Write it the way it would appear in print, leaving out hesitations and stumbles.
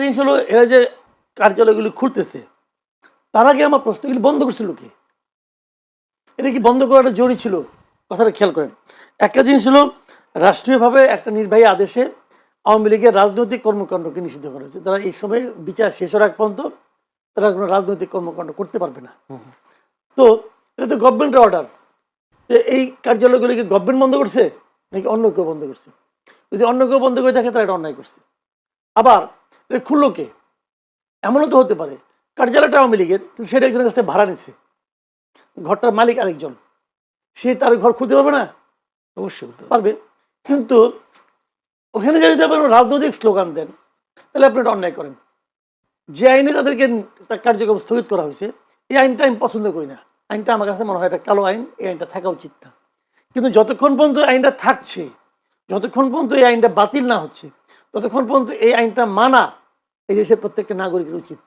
জিনিস হলো এরা যে কার্যালয়গুলি খুলতেছে তার আগে আমার প্রশ্নগুলি বন্ধ করছিল কে? এটা কি বন্ধ করাটা জরুরি ছিল? কথাটা খেয়াল করেন। একটা জিনিস হলো রাষ্ট্রীয়ভাবে একটা নির্বাহী আদেশে আওয়ামী লীগের রাজনৈতিক কর্মকাণ্ডকে নিষিদ্ধ করা হয়েছে। তারা এই সময় বিচার শেষ হওয়ার আগ পর্যন্ত তারা কোনো রাজনৈতিক কর্মকাণ্ড করতে পারবে না। তো এটা তো গভর্নমেন্টের অর্ডার। এই কার্যালয়গুলিকে গভর্নমেন্ট বন্ধ করছে নাকি অন্য কেউ বন্ধ করছে? যদি অন্য কেউ বন্ধ করে থাকে তারা এটা অন্যায় করছে। আবার এটা খুললো কে? এমনও তো হতে পারে কার্যালয়টা আওয়ামী লীগের, কিন্তু সেটা একজনের কাছ থেকে ভাড়া নিছে, ঘরটার মালিক আরেকজন, সে তার ঘর খুলতে পারবে না? অবশ্যই পারবে। কিন্তু ওখানে যদি আপনি রাজনৈতিক স্লোগান দেন তাহলে আপনি এটা অন্যায় করেন। যে আইনে তাদেরকে তার কার্যক্রম স্থগিত করা হয়েছে এই আইনটা আমি পছন্দ করি না। আইনটা আমার কাছে মনে হয় এটা কালো আইন, এই আইনটা থাকা উচিত না। কিন্তু যতক্ষণ পর্যন্ত আইনটা থাকছে, যতক্ষণ পর্যন্ত এই আইনটা বাতিল না হচ্ছে, ততক্ষণ পর্যন্ত এই আইনটা মানা এই দেশের প্রত্যেকটা নাগরিকের উচিত।